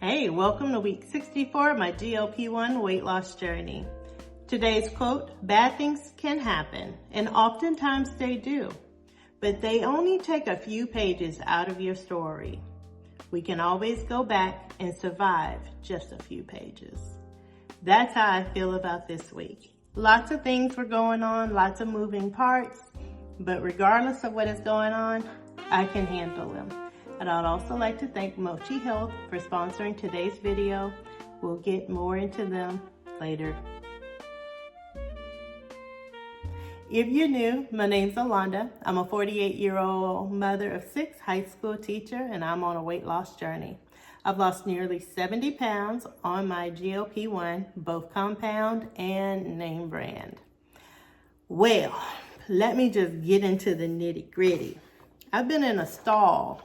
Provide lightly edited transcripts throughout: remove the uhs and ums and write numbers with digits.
Hey, welcome to week 64 of my GLP-1 weight loss journey. Today's quote, bad things can happen, and oftentimes they do, but they only take a few pages out of your story. We can always go back and survive just a few pages. That's how I feel about this week. Lots of things were going on, lots of moving parts, but regardless of what is going on, I can handle them. And I'd also like to thank Mochi Health for sponsoring today's video. We'll get more into them later. If you're new, my name's Allanda. I'm a 48-year-old mother of 6, high school teacher, and I'm on a weight loss journey. I've lost nearly 70 pounds on my GLP-1, both compound and name brand. Well, let me just get into the nitty-gritty. I've been in a stall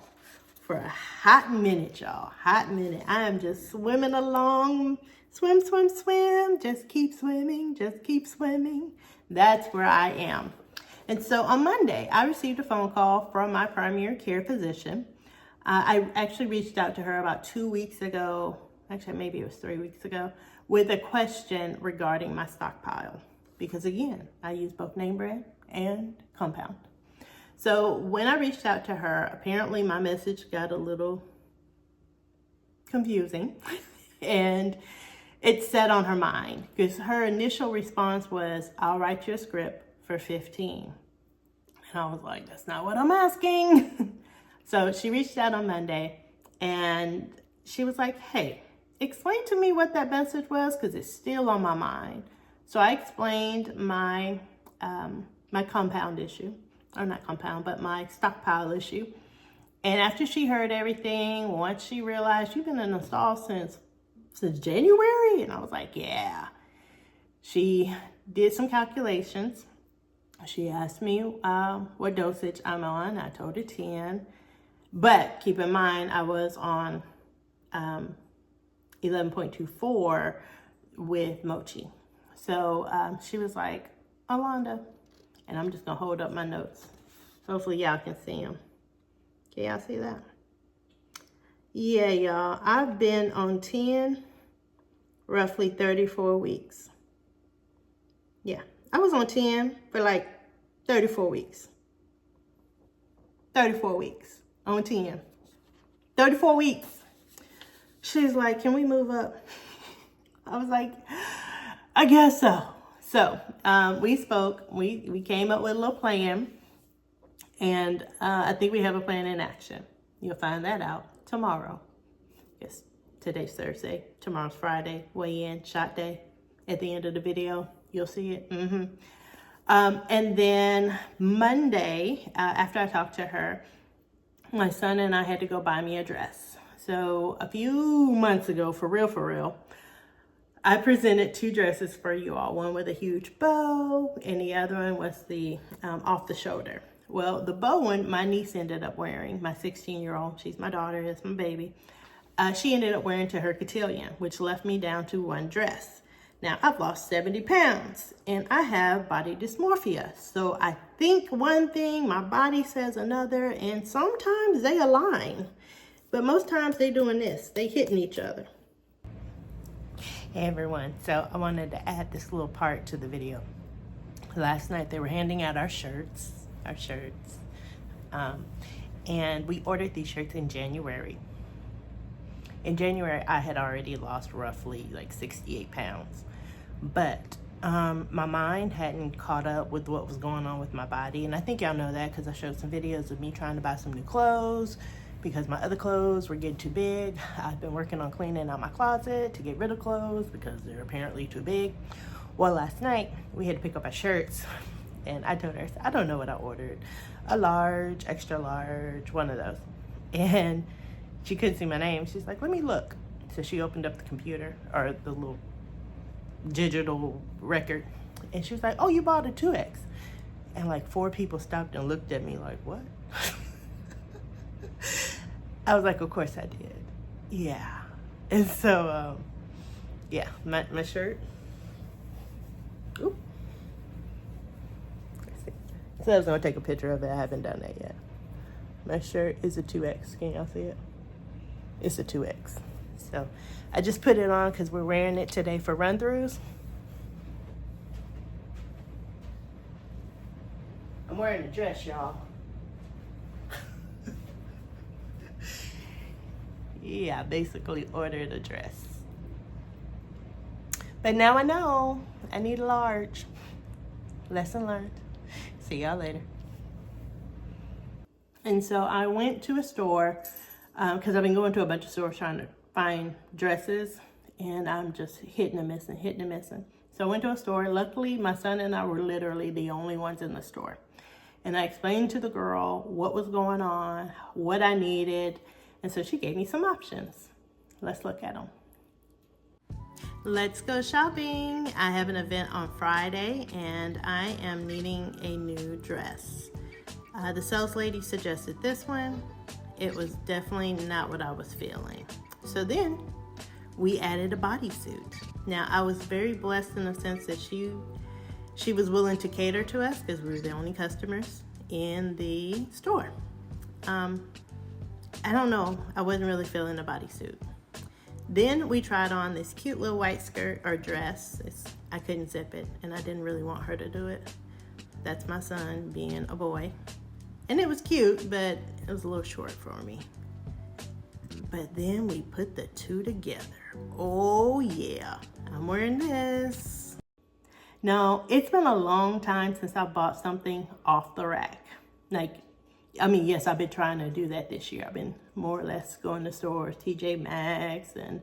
for a hot minute, y'all. Hot minute. I am just swimming along. Swim, swim, swim. Just keep swimming. Just keep swimming. That's where I am. And so on Monday, I received a phone call from my primary care physician. I actually reached out to her about 2 weeks ago. Actually, maybe it was 3 weeks ago, with a question regarding my stockpile. Because again, I use both name brand and compound. So when I reached out to her, apparently my message got a little confusing and it set on her mind because her initial response was, I'll write you a script for 15. And I was like, that's not what I'm asking. So she reached out on Monday and she was like, hey, explain to me what that message was because it's still on my mind. So I explained my compound issue. Or not compound, but my stockpile issue. And after she heard everything, once she realized you've been in the stall since January, and I was like, yeah. She did some calculations. She asked me what dosage I'm on. I told her 10. But keep in mind, I was on 11.24 with Mochi. So she was like, Allanda. And I'm just gonna hold up my notes. Hopefully y'all can see them. Can y'all see that? Yeah, y'all, I've been on 10, roughly 34 weeks. Yeah, I was on 10 for like 34 weeks. 34 weeks on 10. 34 weeks. She's like, can we move up? I was like, I guess so. So we spoke, we came up with a little plan, and I think we have a plan in action. You'll find that out tomorrow. Yes, today's Thursday, tomorrow's Friday, weigh in, shot day. At the end of the video, you'll see it. And then Monday, after I talked to her, my son and I had to go buy me a dress. So a few months ago, for real, I presented 2 dresses for you all, one with a huge bow and the other one was the off the shoulder. Well, the bow one, my niece ended up wearing, my 16-year-old, she's my daughter, it's my baby. She ended up wearing to her cotillion, which left me down to 1 dress. Now, I've lost 70 pounds and I have body dysmorphia. So I think one thing, my body says another, and sometimes they align. But most times they doing this, they hitting each other. Hey everyone, so I wanted to add this little part to the video. Last night they were handing out our shirts, and we ordered these shirts in January. In January, I had already lost roughly like 68 pounds, but my mind hadn't caught up with what was going on with my body, and I think y'all know that because I showed some videos of me trying to buy some new clothes, because my other clothes were getting too big. I've been working on cleaning out my closet to get rid of clothes because they're apparently too big. Well, last night we had to pick up our shirts and I told her, I don't know what I ordered. A large, extra large, one of those. And she couldn't see my name. She's like, let me look. So she opened up the computer or the little digital record. And she was like, oh, you bought a 2X. And like 4 people stopped and looked at me like, what? I was like, of course I did. Yeah. And so, yeah, my shirt. Oop. So I was going to take a picture of it. I haven't done that yet. My shirt is a 2X. Can y'all see it? It's a 2X. So I just put it on because we're wearing it today for run-throughs. I'm wearing a dress, y'all. Yeah, I basically ordered a dress. But now I know I need a large. Lesson learned. See y'all later. And so I went to a store because I've been going to a bunch of stores trying to find dresses, and I'm just hitting and missing. So I went to a store. Luckily, my son and I were literally the only ones in the store. And I explained to the girl what was going on, what I needed, and so she gave me some options. Let's look at them. Let's go shopping. I have an event on Friday, and I am needing a new dress. The sales lady suggested this one. It was definitely not what I was feeling. So then we added a bodysuit. Now, I was very blessed in the sense that she was willing to cater to us because we were the only customers in the store. I don't know, I wasn't really feeling a bodysuit. Then we tried on this cute little white skirt or dress. I couldn't zip it, and I didn't really want her to do it. That's my son being a boy. And it was cute, but it was a little short for me. But then we put the two together. Oh yeah, I'm wearing this. Now, it's been a long time since I bought something off the rack. Yes, I've been trying to do that this year. I've been more or less going to stores, TJ Maxx and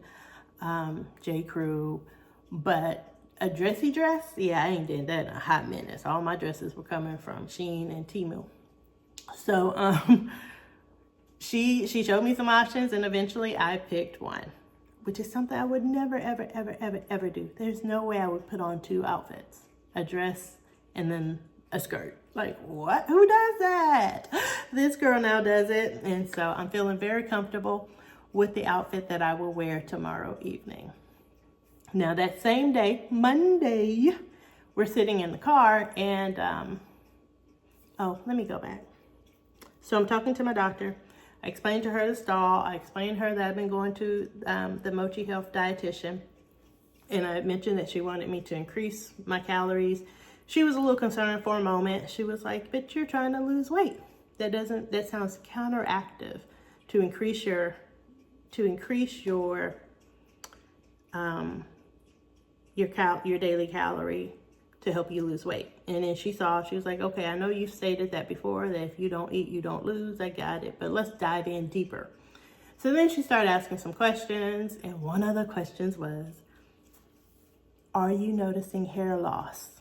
J. Crew. But a dressy dress, yeah, I ain't did that in a hot minute. So all my dresses were coming from Shein and Temu. So she showed me some options, and eventually I picked one, which is something I would never, ever, ever, ever, ever do. There's no way I would put on two outfits, a dress and then a skirt. Like, what? Who does that? This girl now does it. And so I'm feeling very comfortable with the outfit that I will wear tomorrow evening. Now, that same day, Monday, we're sitting in the car, and let me go back. So I'm talking to my doctor. I explained to her the stall. I explained to her that I've been going to the Mochi Health dietitian, and I mentioned that she wanted me to increase my calories. She was a little concerned for a moment. She was like, "But you're trying to lose weight. That sounds counteractive to increase your daily calorie to help you lose weight." And then she was like, "Okay, I know you've stated that before, that if you don't eat, you don't lose. I got it, but let's dive in deeper." So then she started asking some questions, and one of the questions was, "Are you noticing hair loss?"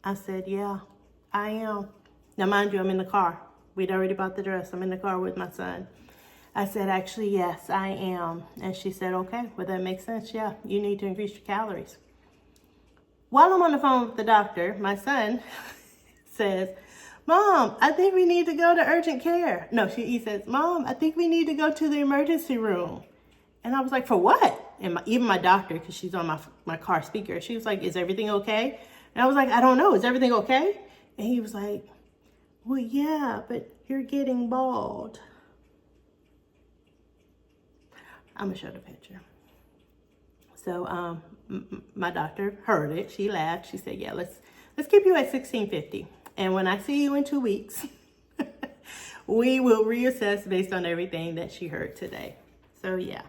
I said, "Yeah, I am." Now, mind you, I'm in the car. We'd already bought the dress. I'm in the car with my son. I said, "Actually, yes, I am." And she said, "Okay, well, that makes sense. Yeah, you need to increase your calories." While I'm on the phone with the doctor, my son says, "Mom, I think we need to go to urgent care." No, he says, "Mom, I think we need to go to the emergency room." And I was like, "For what?" And even my doctor, because she's on my car speaker, she was like, "Is everything okay?" And I was like, "I don't know. Is everything okay?" And he was like, "Well, yeah, but you're getting bald." I'm going to show the picture. So my doctor heard it. She laughed. She said, "Yeah, let's keep you at 1650. And when I see you in 2 weeks, we will reassess based on everything that she heard today." So, yeah.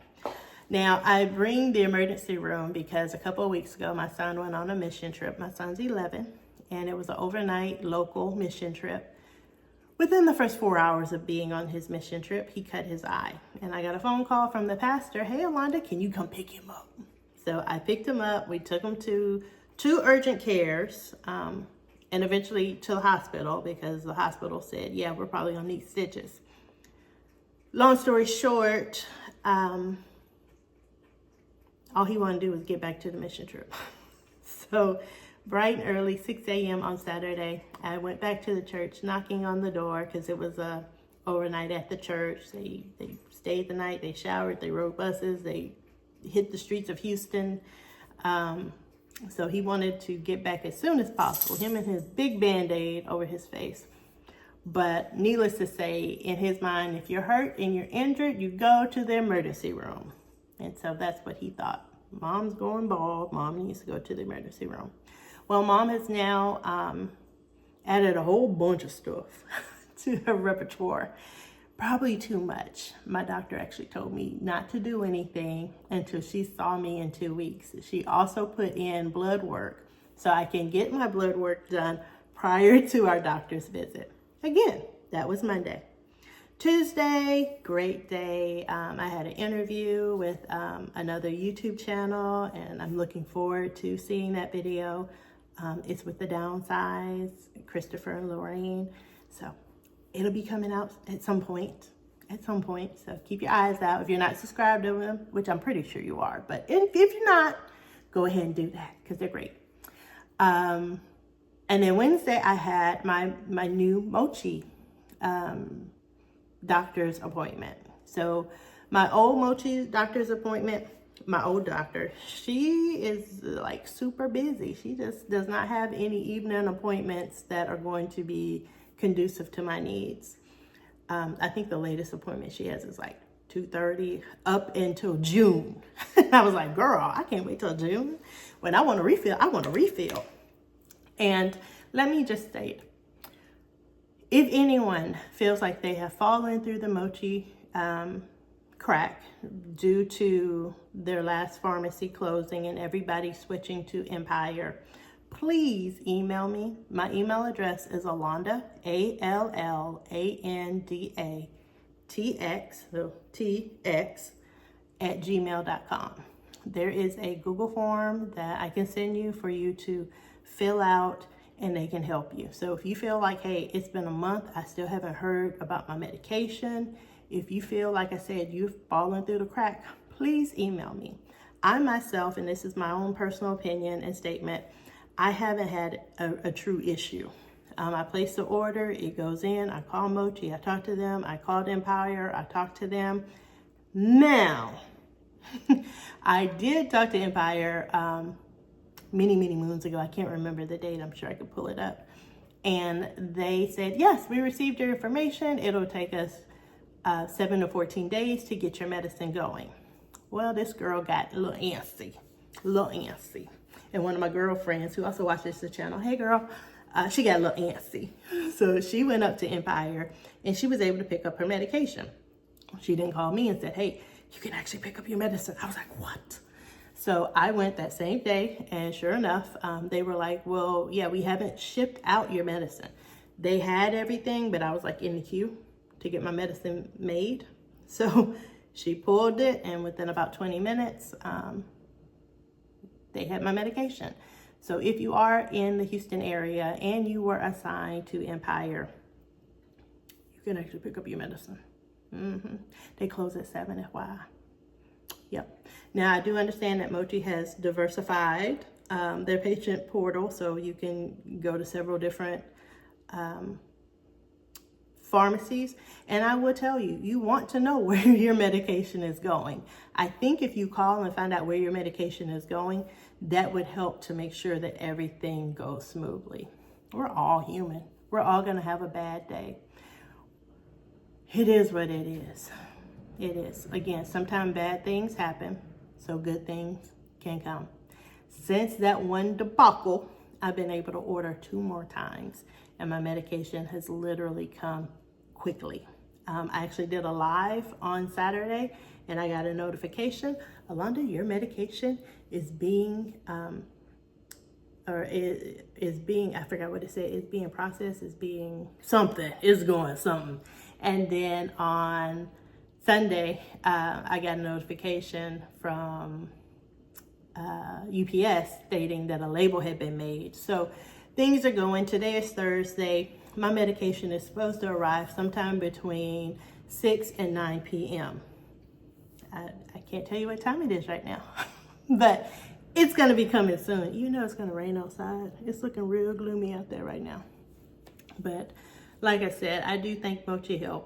Now, I bring the emergency room because a couple of weeks ago, my son went on a mission trip. My son's 11, and it was an overnight local mission trip. Within the first 4 hours of being on his mission trip, he cut his eye. And I got a phone call from the pastor, "Hey, Allanda, can you come pick him up?" So I picked him up. We took him to 2 urgent cares and eventually to the hospital because the hospital said, "Yeah, we're probably going to need stitches." Long story short, all he wanted to do was get back to the mission trip. So bright and early, 6 a.m. on Saturday, I went back to the church, knocking on the door because it was a overnight at the church. They stayed the night, they showered, they rode buses, they hit the streets of Houston. So he wanted to get back as soon as possible, him and his big Band-Aid over his face. But needless to say, in his mind, if you're hurt and you're injured, you go to the emergency room. And so that's what he thought. Mom's going bald. Mom needs to go to the emergency room. Well, Mom has now added a whole bunch of stuff to her repertoire. Probably too much. My doctor actually told me not to do anything until she saw me in 2 weeks. She also put in blood work so I can get my blood work done prior to our doctor's visit. Again, that was Monday. Tuesday, great day. I had an interview with another YouTube channel, and I'm looking forward to seeing that video. It's with the Downsize, Christopher and Lorraine. So it'll be coming out at some point. So keep your eyes out. If you're not subscribed to them, which I'm pretty sure you are, but if you're not, go ahead and do that because they're great. And then Wednesday, I had my new Mochi doctor's appointment. So my old Mochi doctor's appointment, my old doctor, she is like super busy. She just does not have any evening appointments that are going to be conducive to my needs. I think the latest appointment she has is like 2:30 up until June. I was like, girl, I can't wait till June. When I want to refill, I want to refill. And let me just state, if anyone feels like they have fallen through the Mochi crack due to their last pharmacy closing and everybody switching to Empire, please email me. My email address is Allanda, ALLANDATX, so TX, @gmail.com. There is a Google form that I can send you for you to fill out, and they can help you. So if you feel like, hey, it's been a month, I still haven't heard about my medication. If you feel, like I said, you've fallen through the crack, please email me. I myself, and this is my own personal opinion and statement, I haven't had a true issue. I placed the order, it goes in, I call Mochi, I talk to them, I called Empire, I talked to them. Now, I did talk to Empire many moons ago. I can't remember the date. I'm sure I could pull it up. And they said, yes, we received your information. It'll take us 7 to 14 days to get your medicine going. Well, this girl got a little antsy. And one of my girlfriends who also watches the channel, hey girl, she got a little antsy. So she went up to Empire and she was able to pick up her medication. She didn't call me and said, hey, you can actually pick up your medicine. I was like, what? So I went that same day, and sure enough, they were like, well, yeah, we haven't shipped out your medicine. They had everything, but I was like in the queue to get my medicine made. So she pulled it, and within about 20 minutes, they had my medication. So if you are in the Houston area and you were assigned to Empire, you can actually pick up your medicine. They close at 7, FYI. Yep. Now, I do understand that Mochi has diversified their patient portal, so you can go to several different pharmacies. And I will tell you, you want to know where your medication is going. I think if you call and find out where your medication is going, that would help to make sure that everything goes smoothly. We're all human. We're all going to have a bad day. It is what it is. It is. Again, sometimes bad things happen, so good things can come. Since that one debacle, I've been able to order 2 more times, and my medication has literally come quickly. I actually did a live on Saturday, and I got a notification, Allanda, your medication is being, I forgot what it said, it's being processed, it's being something, it's going something. And then on Sunday, I got a notification from UPS stating that a label had been made. So things are going. Today is Thursday. My medication is supposed to arrive sometime between 6 and 9 p.m. I can't tell you what time it is right now, but it's going to be coming soon. You know it's going to rain outside. It's looking real gloomy out there right now. But like I said, I do thank Mochi Health.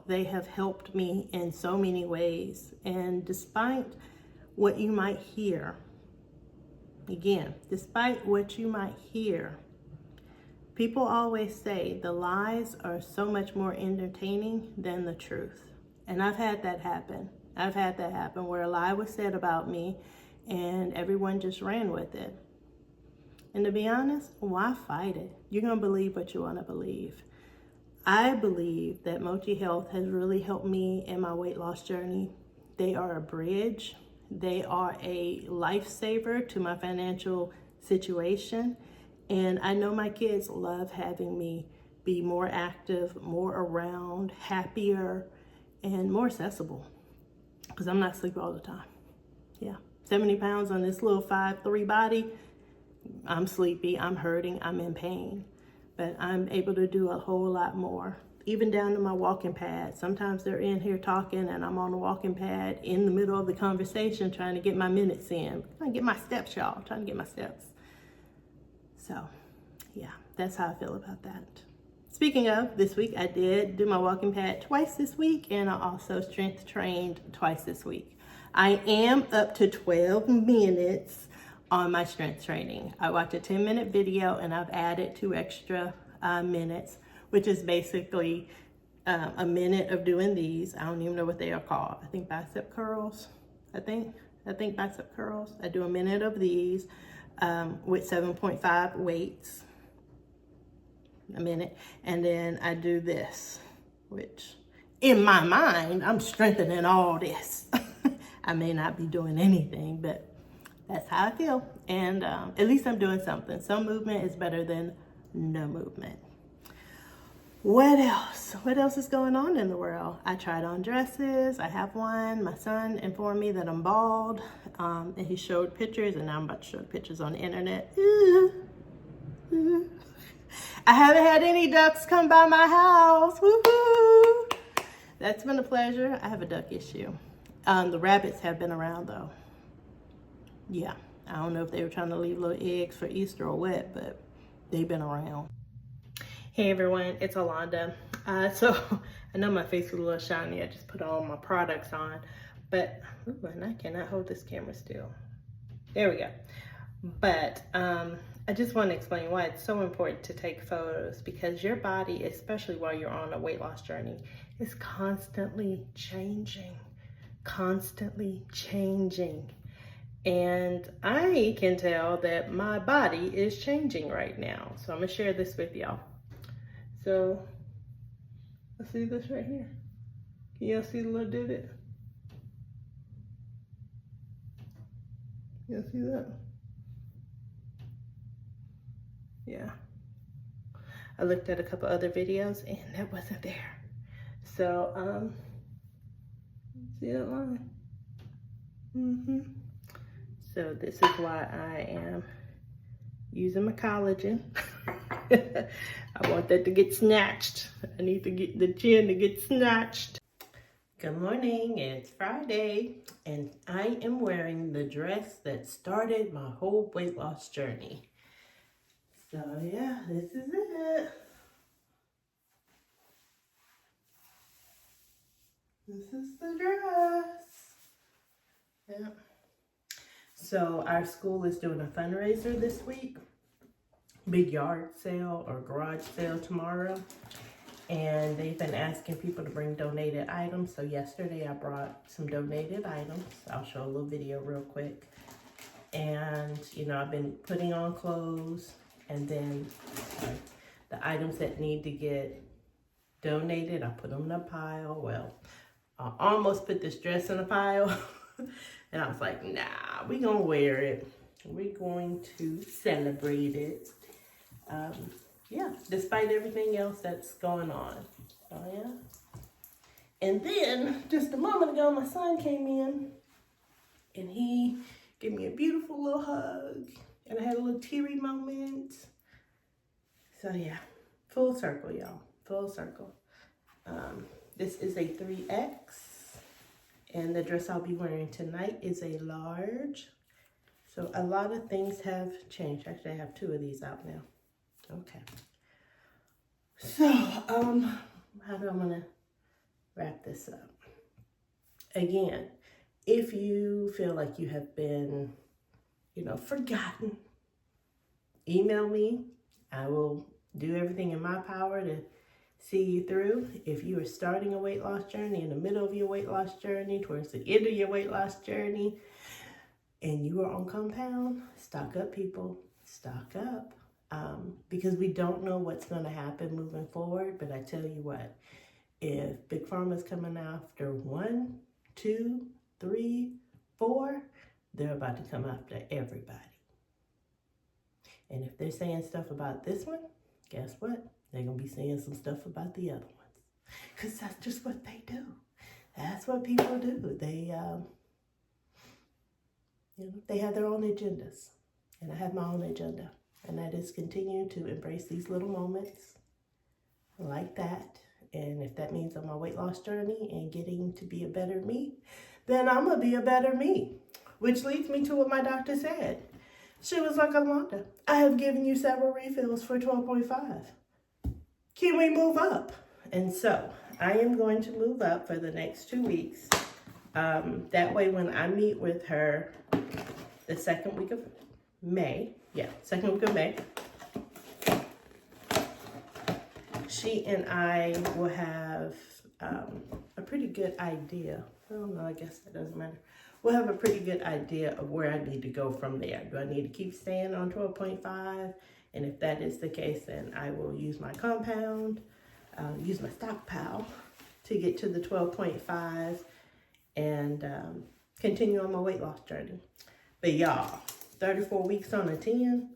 They have helped me in so many ways, and despite what you might hear, people always say the lies are so much more entertaining than the truth, and I've had that happen. I've had that happen where a lie was said about me and everyone just ran with it. And to be honest, why fight it? You're going to believe what you want to believe. I believe that Mochi Health has really helped me in my weight loss journey. They are a bridge. They are a lifesaver to my financial situation. And I know my kids love having me be more active, more around, happier, and more accessible. Because I'm not asleep all the time. Yeah, 70 pounds on this little 5'3" body. I'm sleepy, I'm hurting, I'm in pain. But I'm able to do a whole lot more. Even down to my walking pad. Sometimes they're in here talking and I'm on the walking pad in the middle of the conversation trying to get my minutes in. Trying to get my steps, y'all. Trying to get my steps. So, yeah, that's how I feel about that. Speaking of, this week I did do my walking pad twice this week, and I also strength trained twice this week. I am up to 12 minutes on my strength training. I watched a 10-minute video and I've added 2 extra minutes, which is basically a minute of doing these. I don't even know what they are called. I think bicep curls. I think bicep curls. I do a minute of these with 7.5 weights a minute, and then I do this, which in my mind I'm strengthening all this. I may not be doing anything, but that's how I feel. And at least I'm doing something. Some movement is better than no movement. What else? What else is going on in the world? I tried on dresses. I have one. My son informed me that I'm bald, and he showed pictures, and now I'm about to show pictures on the internet. I haven't had any ducks come by my house. Woohoo! That's been a pleasure. I have a duck issue. The rabbits have been around though. Yeah, I don't know if they were trying to leave little eggs for Easter or what, but they've been around. Hey everyone, it's Allanda. So I know my face is a little shiny. I just put all my products on, but and I cannot hold this camera still. There we go. But I just want to explain why it's so important to take photos, because your body, especially while you're on a weight loss journey, is constantly changing. And I can tell that my body is changing right now. So I'm gonna share this with y'all. So let's see this right here. Can y'all see the little divot? Y'all see that? Yeah. I looked at a couple other videos and that wasn't there. So see that line? So this is why I am using my collagen. I want that to get snatched. I need to get the chin to get snatched. Good morning, it's Friday, and I am wearing the dress that started my whole weight loss journey. So yeah, this is it. This is the dress. Yeah. So our school is doing a fundraiser this week. Big yard sale or garage sale tomorrow. And they've been asking people to bring donated items. So yesterday I brought some donated items. I'll show a little video real quick. And you know, I've been putting on clothes, and then the items that need to get donated, I put them in a pile. Well, I almost put this dress in a pile. And I was like, nah, we're gonna wear it. We're going to celebrate it. Yeah, despite everything else that's going on. Oh yeah. And then just a moment ago, my son came in and he gave me a beautiful little hug, and I had a little teary moment. So yeah, full circle, y'all, full circle. This is a 3X, and the dress I'll be wearing tonight is a large. So a lot of things have changed. Actually, I have 2 of these out now. Okay. So, how do I want to wrap this up? Again, if you feel like you have been, forgotten, email me. I will do everything in my power to see you through. If you are starting a weight loss journey, in the middle of your weight loss journey, towards the end of your weight loss journey, and you are on compound, stock up, people. Stock up. Because we don't know what's going to happen moving forward. But I tell you what, if Big Pharma's coming after 1, 2, 3, 4, they're about to come after everybody. And if they're saying stuff about this one, guess what? They're going to be saying some stuff about the other ones. Because that's just what they do. That's what people do. They, they have their own agendas. And I have my own agenda. And that is continue to embrace these little moments like that. And if that means on my weight loss journey and getting to be a better me, then I'm going to be a better me. Which leads me to what my doctor said. She was like, Allanda, I have given you several refills for 12.5. Can we move up? And so I am going to move up for the next 2 weeks. That way when I meet with her the second week of May, she and I will have a pretty good idea. Well, no, I guess that doesn't matter. We'll have a pretty good idea of where I need to go from there. Do I need to keep staying on 12.5? And if that is the case, then I will use my compound, use my stockpile to get to the 12.5 and continue on my weight loss journey. But y'all, 34 weeks on a 10,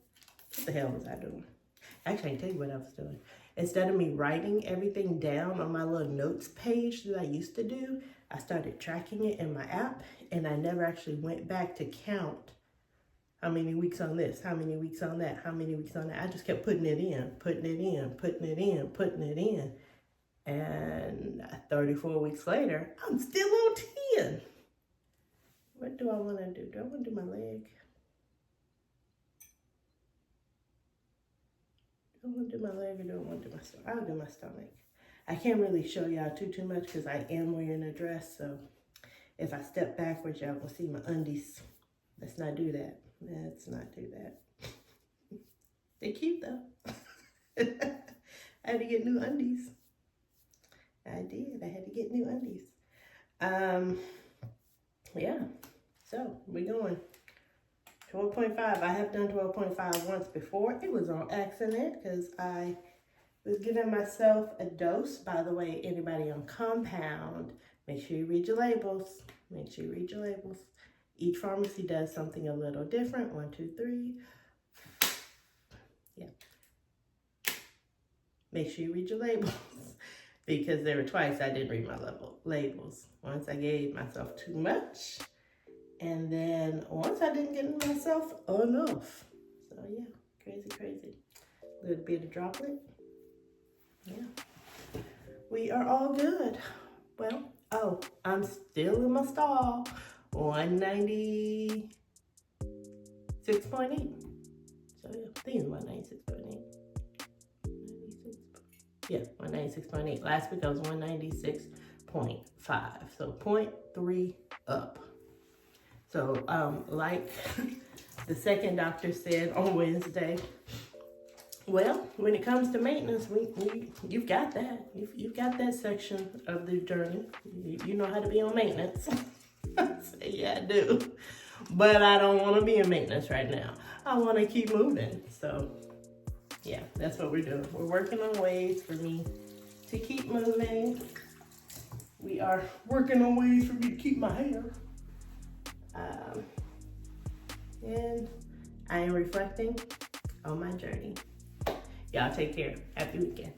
what the hell was I doing? Actually, I can tell you what I was doing. Instead of me writing everything down on my little notes page that I used to do, I started tracking it in my app, and I never actually went back to count how many weeks on this, how many weeks on that, how many weeks on that. I just kept putting it in. And 34 weeks later, I'm still on 10. What do I want to do? Do I want to do my leg? Do I want to do my leg or do I want to do my stomach? I'll do my stomach. I can't really show y'all too much because I am wearing a dress. So if I step backwards, y'all will see my undies. Let's not do that. Let's not do that. They're cute though. I had to get new undies. I did. I had to get new undies. Yeah. So we're going 12.5. I have done 12.5 once before. It was on accident because I was giving myself a dose. By the way, anybody on compound, make sure you read your labels. Make sure you read your labels. Each pharmacy does something a little different. 1, 2, 3. Yeah. Make sure you read your labels. Because there were twice I didn't read my labels. Once I gave myself too much. And then once I didn't get myself enough. So yeah, crazy. A little bit of droplet. Yeah. We are all good. Well, oh, I'm still in my stall. 196.8. So yeah, I think it's 196.8. Yeah, 196.8. Last week I was 196.5. So 0.3 up. So like the second doctor said on Wednesday, well, when it comes to maintenance, you've got that. You've got that section of the journey. You know how to be on maintenance. I say, yeah, I do. But I don't want to be in maintenance right now. I want to keep moving. So yeah, that's what we're doing. We're working on ways for me to keep moving. We are working on ways for me to keep my hair. And I am reflecting on my journey. Y'all take care. Happy weekend.